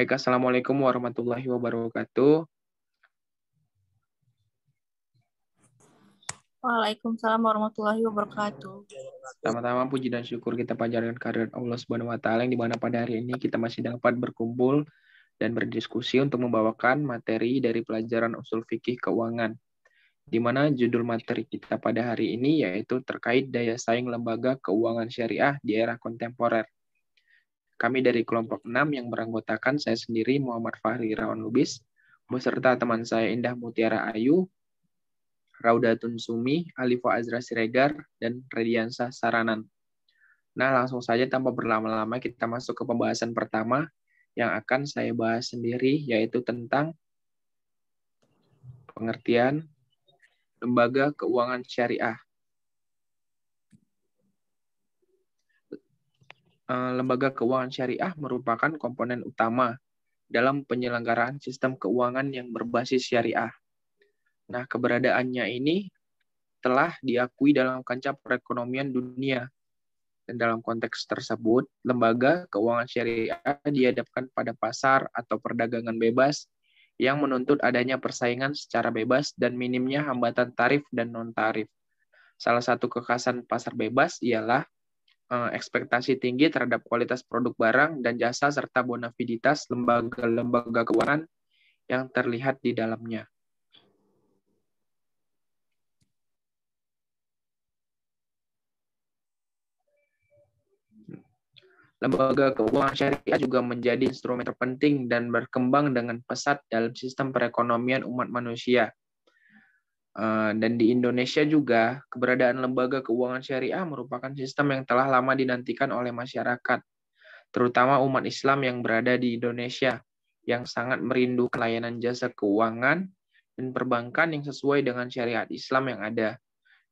Baik, Assalamualaikum warahmatullahi wabarakatuh. Waalaikumsalam warahmatullahi wabarakatuh. Pertama-tama puji dan syukur kita panjatkan kehadirat Allah Subhanahu wa taala yang di mana pada hari ini kita masih dapat berkumpul dan berdiskusi untuk membawakan materi dari pelajaran usul fikih keuangan. Di mana judul materi kita pada hari ini yaitu terkait daya saing lembaga keuangan syariah di era kontemporer. Kami dari kelompok 6 yang beranggotakan saya sendiri Muhammad Fahri Irawan Lubis beserta teman saya Indah Mutiara Ayu, Raudatun Sumi, Alifa Azra Siregar, dan Rediansah Saranan. Nah, langsung saja tanpa berlama-lama kita masuk ke pembahasan pertama yang akan saya bahas sendiri, yaitu tentang pengertian lembaga keuangan syariah. Lembaga keuangan syariah merupakan komponen utama dalam penyelenggaraan sistem keuangan yang berbasis syariah. Nah, keberadaannya ini telah diakui dalam kancah perekonomian dunia. Dan dalam konteks tersebut, lembaga keuangan syariah dihadapkan pada pasar atau perdagangan bebas yang menuntut adanya persaingan secara bebas dan minimnya hambatan tarif dan non-tarif. Salah satu kekhasan pasar bebas ialah ekspektasi tinggi terhadap kualitas produk barang dan jasa serta bonafiditas lembaga-lembaga keuangan yang terlihat di dalamnya. Lembaga keuangan syariah juga menjadi instrumen terpenting dan berkembang dengan pesat dalam sistem perekonomian umat manusia. Dan di Indonesia juga, keberadaan lembaga keuangan syariah merupakan sistem yang telah lama dinantikan oleh masyarakat, terutama umat Islam yang berada di Indonesia, yang sangat merindukan layanan jasa keuangan dan perbankan yang sesuai dengan syariat Islam yang ada.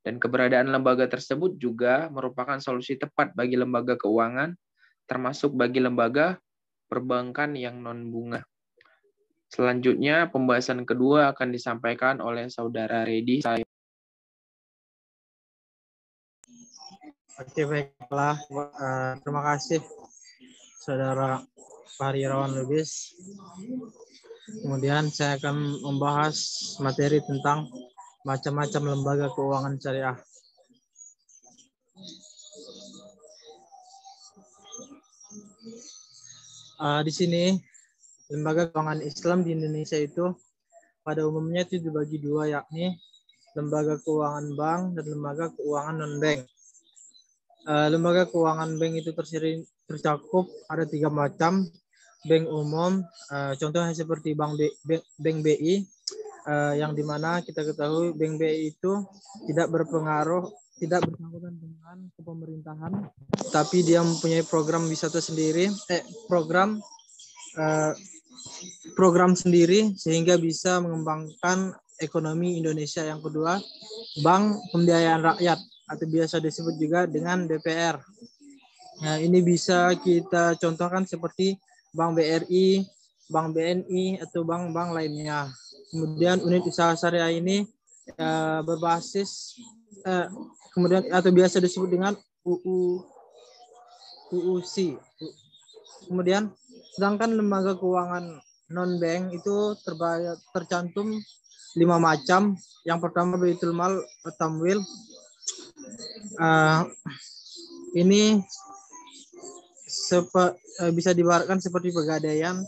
Dan keberadaan lembaga tersebut juga merupakan solusi tepat bagi lembaga keuangan, termasuk bagi lembaga perbankan yang non-bunga. Selanjutnya, pembahasan kedua akan disampaikan oleh Saudara Redi. Oke, baiklah. Terima kasih, Saudara Fahri Irawan Lubis. Kemudian saya akan membahas materi tentang macam-macam lembaga keuangan syariah. Di sini lembaga keuangan Islam di Indonesia itu pada umumnya itu dibagi dua, yakni lembaga keuangan bank dan lembaga keuangan non-bank. Lembaga keuangan bank itu tercakup ada 3 macam. Bank umum, contohnya seperti Bank BI, yang dimana kita ketahui Bank BI itu tidak bersangkutan dengan kepemerintahan, tapi dia mempunyai program wisata sendiri, program sendiri sehingga bisa mengembangkan ekonomi Indonesia. Yang kedua, Bank Pembiayaan Rakyat atau biasa disebut juga dengan BPR. Nah, ini bisa kita contohkan seperti Bank BRI, Bank BNI atau bank-bank lainnya. Kemudian unit usaha syariah ini berbasis kemudian atau biasa disebut dengan UUC. Kemudian sedangkan lembaga keuangan non-bank itu tercantum 5 macam. Yang pertama Baitul Mal Tamwil. Ini bisa diibaratkan seperti pegadaian.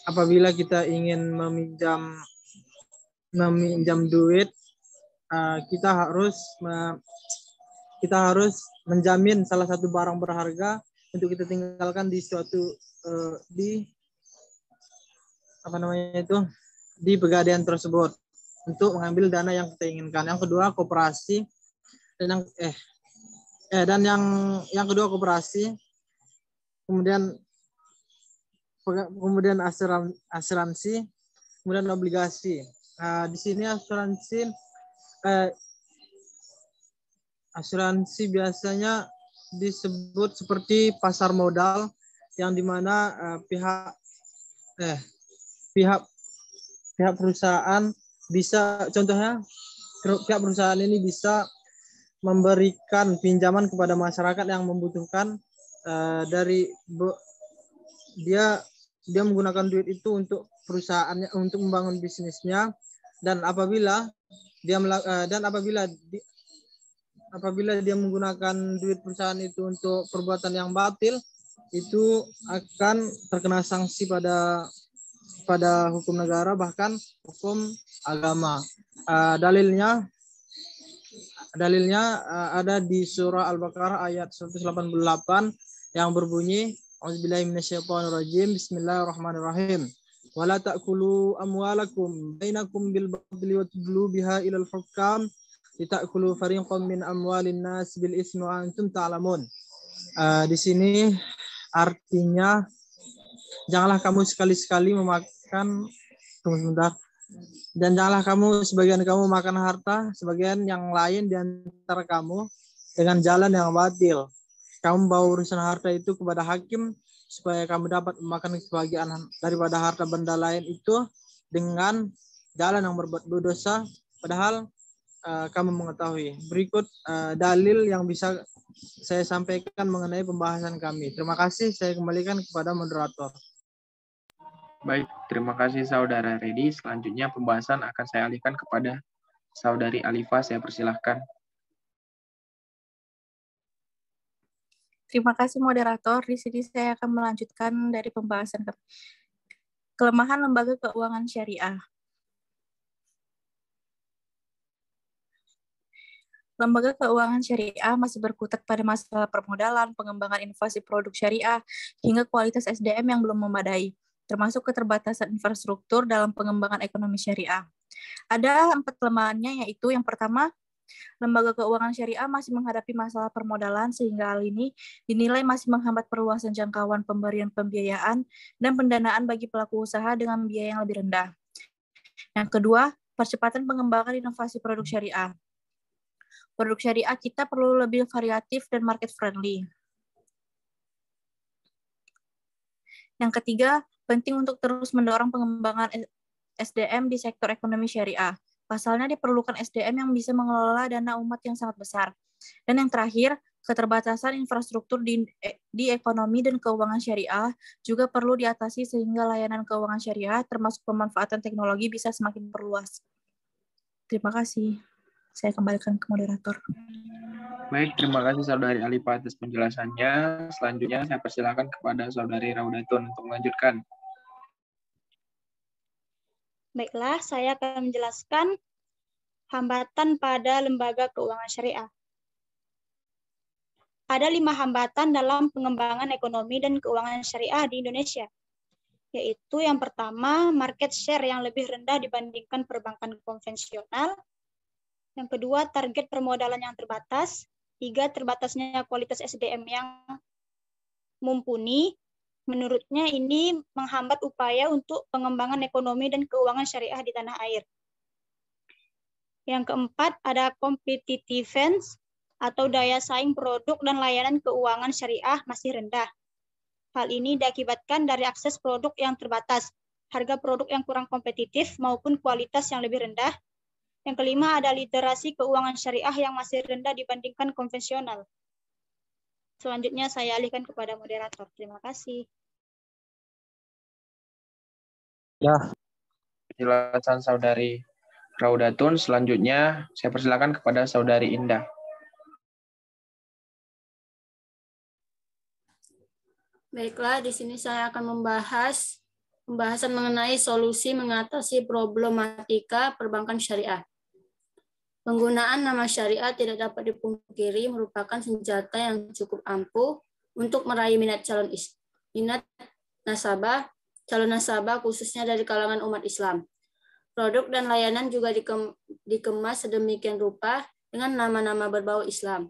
Apabila kita ingin meminjam duit, kita harus menjamin salah satu barang berharga untuk kita tinggalkan di suatu di pegadaian tersebut untuk mengambil dana yang kita inginkan. Yang kedua koperasi dan yang kedua koperasi, kemudian asuransi, kemudian obligasi. Di sini asuransi biasanya disebut seperti pasar modal, yang dimana pihak perusahaan bisa, contohnya pihak perusahaan ini bisa memberikan pinjaman kepada masyarakat yang membutuhkan dia menggunakan duit itu untuk perusahaannya, untuk membangun bisnisnya, dan apabila dia menggunakan duit perusahaan itu untuk perbuatan yang batil, itu akan terkena sanksi pada hukum negara, bahkan hukum agama. Dalilnya ada di surah Al-Baqarah ayat 188 yang berbunyi, A'udzubillahi minasyaitonirrajim, Bismillahirrahmanirrahim. Wala ta'kulu amwalakum bainakum bil batli wa tudlu biha ilal hukam litakulu fariqam min amwalin nas bil ismi wa antum ta'lamun. Di sini artinya, janganlah kamu sekali-sekali memakan, tunggu sebentar, dan janganlah sebagian kamu makan harta sebagian yang lain di antara kamu dengan jalan yang batil. Kamu bawa urusan harta itu kepada hakim supaya kamu dapat memakan kebahagiaan daripada harta benda lain itu dengan jalan yang berbuat dosa, padahal kamu mengetahui. Berikut dalil yang bisa saya sampaikan mengenai pembahasan kami. Terima kasih, saya kembalikan kepada moderator. Baik, terima kasih Saudara Redi. Selanjutnya pembahasan akan saya alihkan kepada Saudari Alifa. Saya persilahkan. Terima kasih moderator. Di sini saya akan melanjutkan dari pembahasan kelemahan lembaga keuangan syariah. Lembaga keuangan syariah masih berkutat pada masalah permodalan, pengembangan inovasi produk syariah, hingga kualitas SDM yang belum memadai, termasuk keterbatasan infrastruktur dalam pengembangan ekonomi syariah. Ada 4 kelemahannya, yaitu yang pertama, lembaga keuangan syariah masih menghadapi masalah permodalan sehingga hal ini dinilai masih menghambat perluasan jangkauan pemberian pembiayaan dan pendanaan bagi pelaku usaha dengan biaya yang lebih rendah. Yang kedua, percepatan pengembangan inovasi produk syariah. Produk syariah kita perlu lebih variatif dan market friendly. Yang ketiga, penting untuk terus mendorong pengembangan SDM di sektor ekonomi syariah. Pasalnya diperlukan SDM yang bisa mengelola dana umat yang sangat besar. Dan yang terakhir, keterbatasan infrastruktur di ekonomi dan keuangan syariah juga perlu diatasi sehingga layanan keuangan syariah termasuk pemanfaatan teknologi bisa semakin perluas. Terima kasih. Saya kembalikan ke moderator. Baik, terima kasih Saudari Alifa atas penjelasannya. Selanjutnya saya persilakan kepada Saudari Raudatun untuk melanjutkan. Baiklah, saya akan menjelaskan hambatan pada lembaga keuangan syariah. Ada 5 hambatan dalam pengembangan ekonomi dan keuangan syariah di Indonesia, yaitu yang pertama, market share yang lebih rendah dibandingkan perbankan konvensional. Yang kedua, target permodalan yang terbatas. 3, terbatasnya kualitas SDM yang mumpuni. Menurutnya ini menghambat upaya untuk pengembangan ekonomi dan keuangan syariah di tanah air. Yang keempat, ada competitiveness atau daya saing produk dan layanan keuangan syariah masih rendah. Hal ini diakibatkan dari akses produk yang terbatas, harga produk yang kurang kompetitif maupun kualitas yang lebih rendah. Yang kelima, ada literasi keuangan syariah yang masih rendah dibandingkan konvensional. Selanjutnya saya alihkan kepada moderator. Terima kasih. Ya. Penjelasan Saudari Raudatun. Selanjutnya saya persilakan kepada Saudari Indah. Baiklah, di sini saya akan membahas pembahasan mengenai solusi mengatasi problematika perbankan syariah. Penggunaan nama syariah tidak dapat dipungkiri merupakan senjata yang cukup ampuh untuk meraih minat calon nasabah khususnya dari kalangan umat Islam. Produk dan layanan juga dikemas sedemikian rupa dengan nama-nama berbau Islam.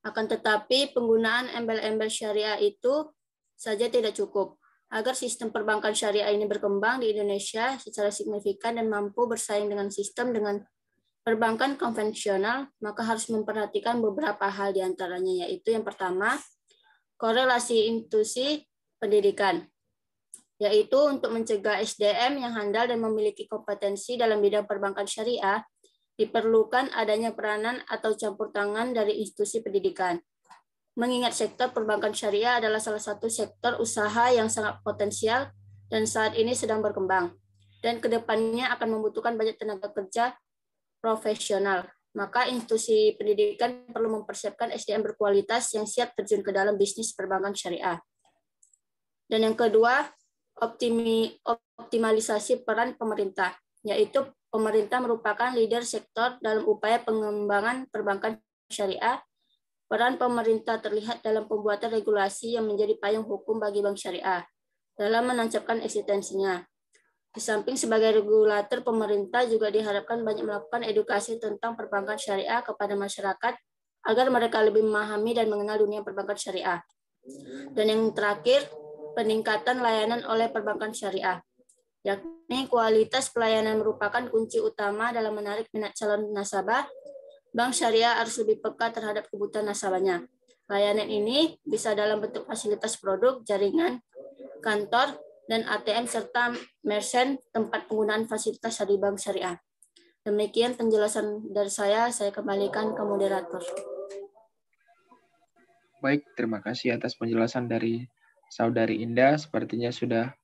Akan tetapi penggunaan embel-embel syariah itu saja tidak cukup. Agar sistem perbankan syariah ini berkembang di Indonesia secara signifikan dan mampu bersaing dengan sistem dengan perbankan konvensional, maka harus memperhatikan beberapa hal diantaranya, yaitu yang pertama, korelasi institusi pendidikan, yaitu untuk mencegah SDM yang handal dan memiliki kompetensi dalam bidang perbankan syariah, diperlukan adanya peranan atau campur tangan dari institusi pendidikan. mengingat sektor perbankan syariah adalah salah satu sektor usaha yang sangat potensial dan saat ini sedang berkembang, dan kedepannya akan membutuhkan banyak tenaga kerja profesional. Maka institusi pendidikan perlu mempersiapkan SDM berkualitas yang siap terjun ke dalam bisnis perbankan syariah. Dan yang kedua, optimalisasi peran pemerintah, yaitu pemerintah merupakan leader sektor dalam upaya pengembangan perbankan syariah. Peran pemerintah terlihat dalam pembuatan regulasi yang menjadi payung hukum bagi bank syariah dalam menancapkan eksistensinya. Di samping sebagai regulator, pemerintah juga diharapkan banyak melakukan edukasi tentang perbankan syariah kepada masyarakat agar mereka lebih memahami dan mengenal dunia perbankan syariah. Dan yang terakhir, peningkatan layanan oleh perbankan syariah, yakni kualitas pelayanan merupakan kunci utama dalam menarik minat calon nasabah. Bank syariah harus lebih peka terhadap kebutuhan nasabahnya. Layanan ini bisa dalam bentuk fasilitas produk, jaringan, kantor, dan ATM serta merchant tempat penggunaan fasilitas di bank syariah. Demikian penjelasan dari saya kembalikan ke moderator. Baik, terima kasih atas penjelasan dari Saudari Indah. Sepertinya sudah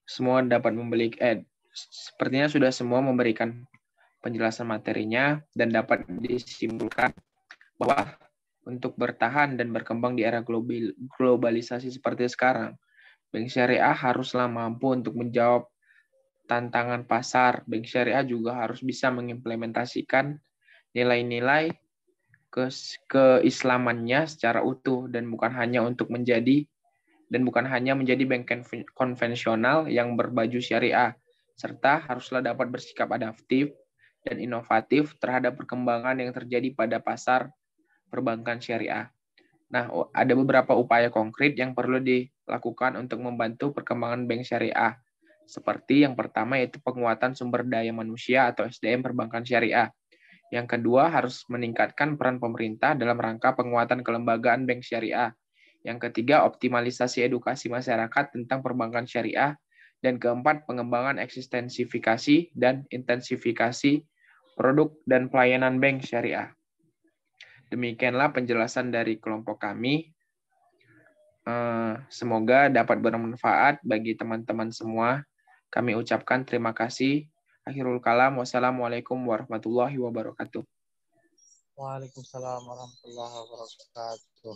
semua memberikan penjelasan materinya dan dapat disimpulkan bahwa untuk bertahan dan berkembang di era globalisasi seperti sekarang, Bank Syariah haruslah mampu untuk menjawab tantangan pasar. Bank Syariah juga harus bisa mengimplementasikan nilai-nilai keislamannya secara utuh dan bukan hanya menjadi bank konvensional yang berbaju syariah, serta haruslah dapat bersikap adaptif dan inovatif terhadap perkembangan yang terjadi pada pasar perbankan syariah. Nah, ada beberapa upaya konkret yang perlu dilakukan untuk membantu perkembangan bank syariah. Seperti yang pertama yaitu penguatan sumber daya manusia atau SDM perbankan syariah. Yang kedua harus meningkatkan peran pemerintah dalam rangka penguatan kelembagaan bank syariah. Yang ketiga optimalisasi edukasi masyarakat tentang perbankan syariah. Dan keempat pengembangan eksistensifikasi dan intensifikasi produk dan pelayanan bank syariah. Demikianlah penjelasan dari kelompok kami. Semoga dapat bermanfaat bagi teman-teman semua. Kami ucapkan terima kasih. Akhirul kalam. Wassalamualaikum warahmatullahi wabarakatuh. Waalaikumsalam warahmatullahi wabarakatuh.